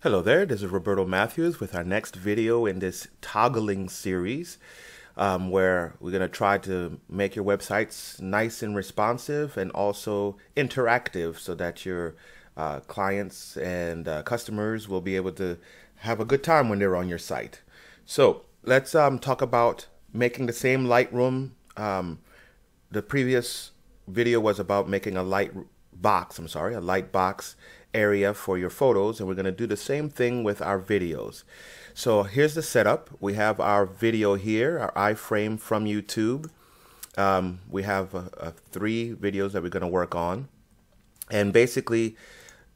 Hello there, this is Roberto Matthews with our next video in this toggling series where we're going to try to make your websites nice and responsive and also interactive so that your clients and customers will be able to have a good time when they're on your site. So let's talk about making the same Lightroom. The previous video was about making a Lightbox area for your photos, and we're going to do the same thing with our videos. So here's the setup. We have our video here, our iframe from YouTube. We have 3 videos that we're going to work on, and basically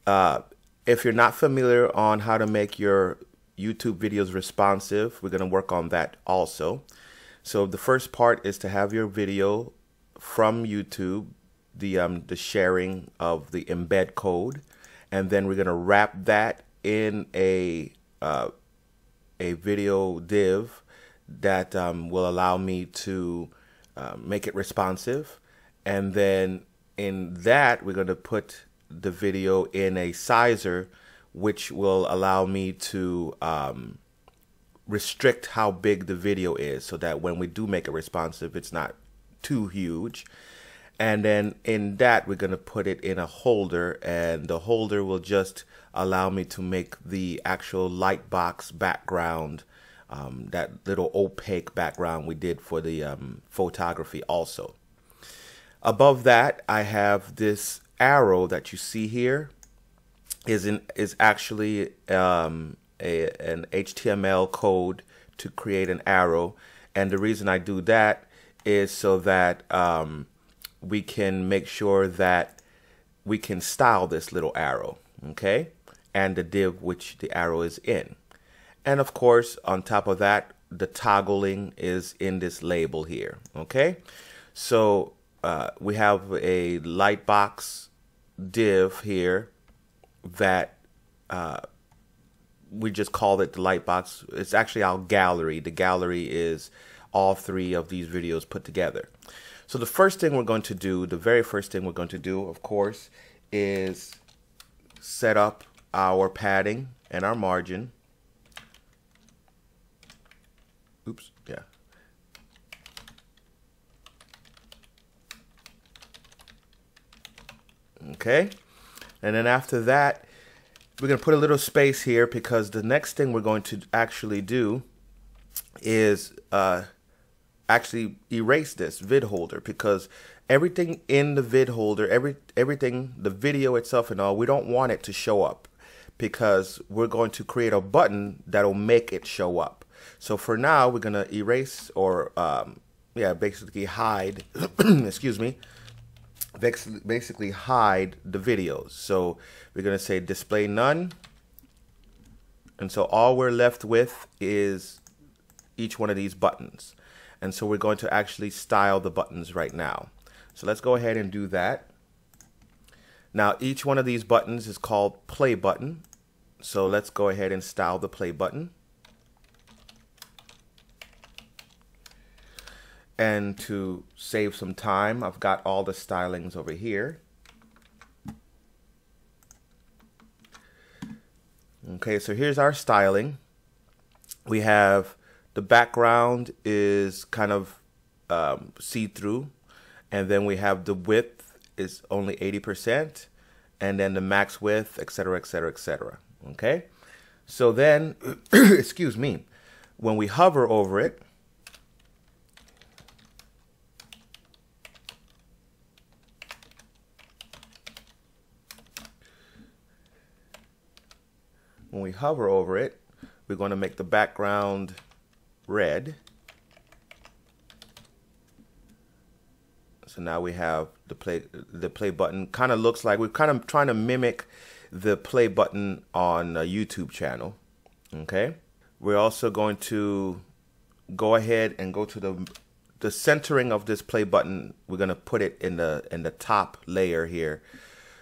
if you're not familiar on how to make your YouTube videos responsive, we're going to work on that also. So the first part is to have your video from YouTube, the sharing of the embed code, and then we're going to wrap that in a video div that will allow me to make it responsive, and then in that we're going to put the video in a sizer which will allow me to restrict how big the video is so that when we do make it responsive it's not too huge. And then in that, we're going to put it in a holder, and the holder will just allow me to make the actual Lightbox background, that little opaque background we did for the photography also. Above that, I have this arrow that you see here is actually an HTML code to create an arrow. And the reason I do that is so that we can make sure that we can style this little arrow, okay, and the div which the arrow is in. And of course, on top of that, the toggling is in this label here, okay. So we have a Lightbox div here that we just called it the Lightbox. It's actually our gallery. The gallery is all 3 of these videos put together. So the first thing we're going to do, the very first thing we're going to do, of course, is set up our padding and our margin. Oops, yeah. Okay, and then after that, we're going to put a little space here because the next thing we're going to actually do is actually erase this vid holder, because everything in the vid holder, everything, the video itself and all, we don't want it to show up because we're going to create a button that'll make it show up. So for now, we're going to erase or basically hide, excuse me, basically hide the videos. So we're going to say display none. And so all we're left with is each one of these buttons. And so we're going to actually style the buttons right now. So let's go ahead and do that. Now each one of these buttons is called play button. So let's go ahead and style the play button. And to save some time, I've got all the stylings over here. Okay, so here's our styling. We have the background is kind of see-through, and then we have the width is only 80%, and then the max width, etc., etc., etc. Okay, so then, excuse me, when we hover over it, we're going to make the background red. So now we have the play button. Kind of looks like we're kind of trying to mimic the play button on a YouTube channel. Okay, we're also going to go ahead and go to the centering of this play button. We're going to put it in the top layer here.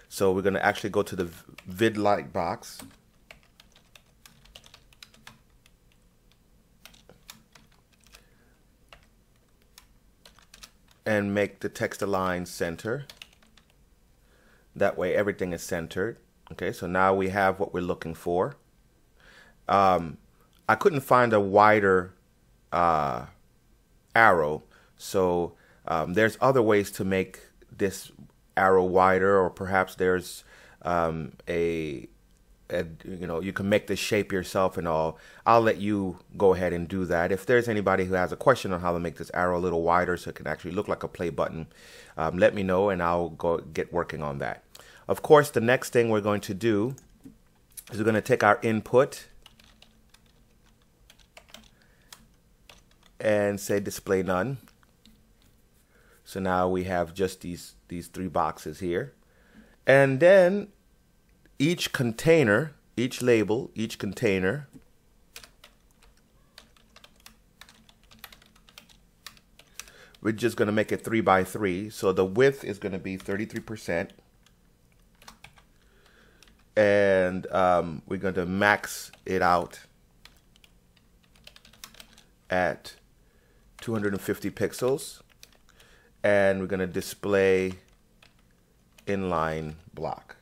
So we're going to actually go to the vid Lightbox. And make the text align center. That way everything is centered. Okay, so now we have what we're looking for. I couldn't find a wider arrow, so there's other ways to make this arrow wider, or perhaps there's you can make the shape yourself and all. I'll let you go ahead and do that. If there's anybody who has a question on how to make this arrow a little wider so it can actually look like a play button, let me know and I'll go get working on that. Of course, the next thing we're going to do is we're going to take our input and say display none. So now we have just these three boxes here. And then each container, each label, each container we're just going to make it 3 by 3. So the width is going to be 33%. And we're going to max it out at 250 pixels. And we're going to display inline block.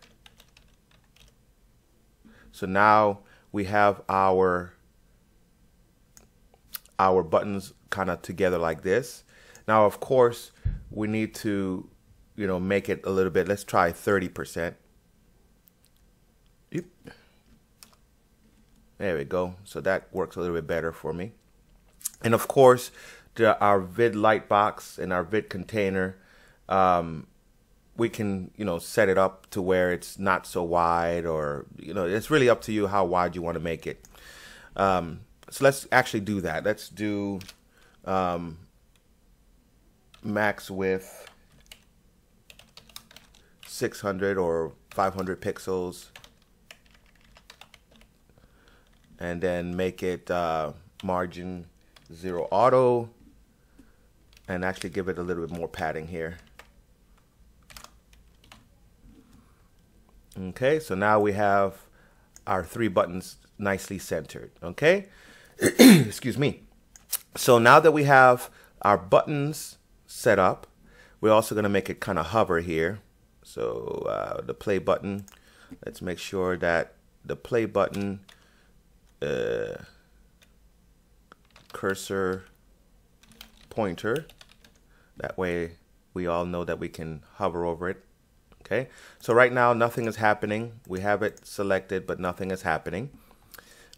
So now we have our buttons kind of together like this. Now, of course, we need to, make it a little bit. Let's try 30%. Yep. There we go. So that works a little bit better for me. And of course, our vid lightbox and our vid container, we can, set it up to where it's not so wide, or, it's really up to you how wide you want to make it. So let's actually do that. Let's do max width 600 or 500 pixels. And then make it margin 0 auto. And actually give it a little bit more padding here. Okay, so now we have our 3 buttons nicely centered. Okay, excuse me. So now that we have our buttons set up, we're also going to make it kind of hover here. So the play button, let's make sure that the play button cursor pointer, that way we all know that we can hover over it. Okay, so right now nothing is happening. We have it selected, but nothing is happening.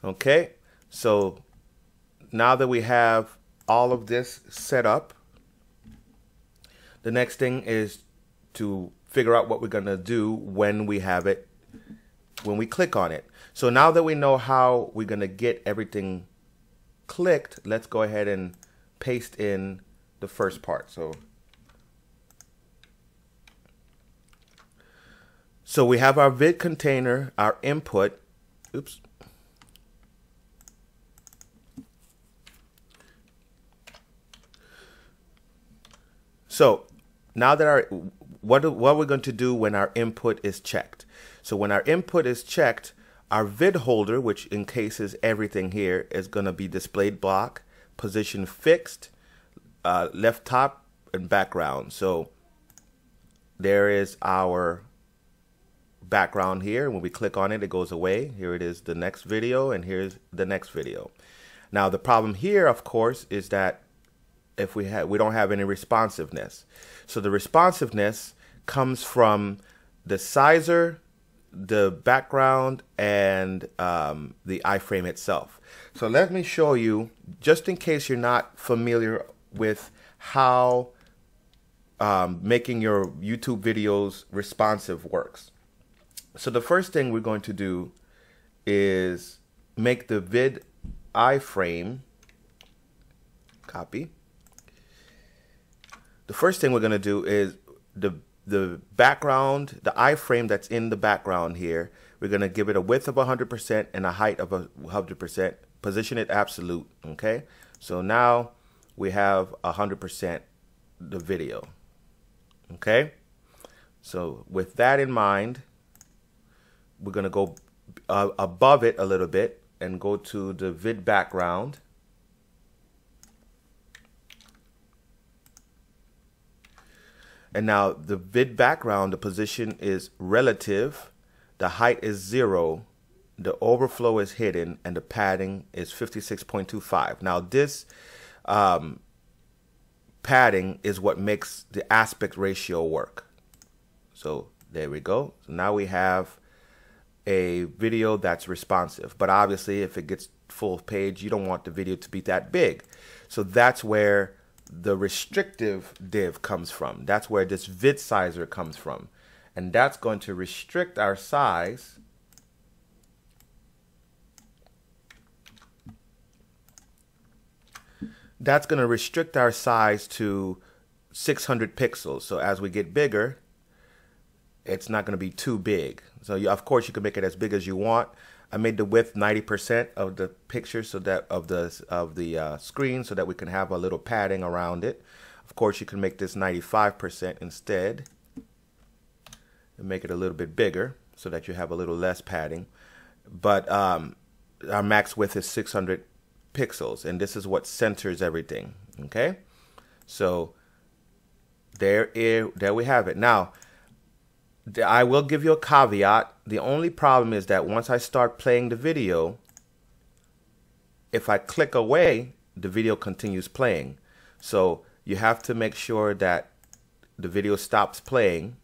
Okay, so now that we have all of this set up, the next thing is to figure out what we're going to do when we have it, when we click on it. So now that we know how we're going to get everything clicked, let's go ahead and paste in the first part. So we have our vid container, our input. Oops. So now that what we're going to do when our input is checked. So when our input is checked, our vid holder, which encases everything here, is going to be displayed block, position fixed, left top, and background. So there is our background here. When we click on it, it goes away. Here it is, the next video, and here's the next video. Now the problem here, of course, is that if we don't have any responsiveness. So the responsiveness comes from the sizer, the background, and the iframe itself. So let me show you, just in case you're not familiar with how making your YouTube videos responsive works. So the first thing we're going to do is make the vid iframe, copy. The first thing we're going to do is the background, the iframe that's in the background here, we're going to give it a width of 100% and a height of 100%, position it absolute, okay? So now we have 100% the video, okay? So with that in mind, we're going to go above it a little bit and go to the vid background. And now the vid background, the position is relative, the height is 0, the overflow is hidden, and the padding is 56.25. Now this padding is what makes the aspect ratio work. So there we go. So now we have a video that's responsive, but obviously if it gets full page, you don't want the video to be that big. So that's where the restrictive div comes from. That's where this vid sizer comes from. And that's going to restrict our size to 600 pixels. So as we get bigger, it's not going to be too big. So of course you can make it as big as you want. I made the width 90% of the picture, so that of the screen, so that we can have a little padding around it. Of course you can make this 95% instead and make it a little bit bigger so that you have a little less padding. But our max width is 600 pixels, and this is what centers everything. Okay, so there we have it. Now I will give you a caveat. The only problem is that once I start playing the video, if I click away, the video continues playing. So you have to make sure that the video stops playing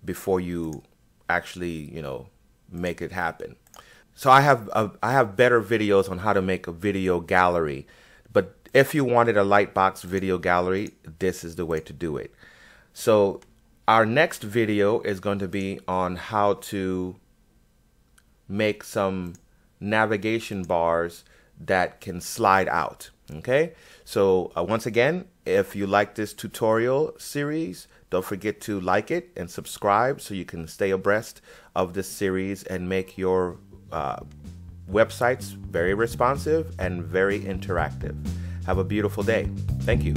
before you actually, make it happen. So I have better videos on how to make a video gallery, but if you wanted a Lightbox video gallery, this is the way to do it. So our next video is going to be on how to make some navigation bars that can slide out. Okay, so once again, if you like this tutorial series, don't forget to like it and subscribe so you can stay abreast of this series and make your websites very responsive and very interactive. Have a beautiful day. Thank you.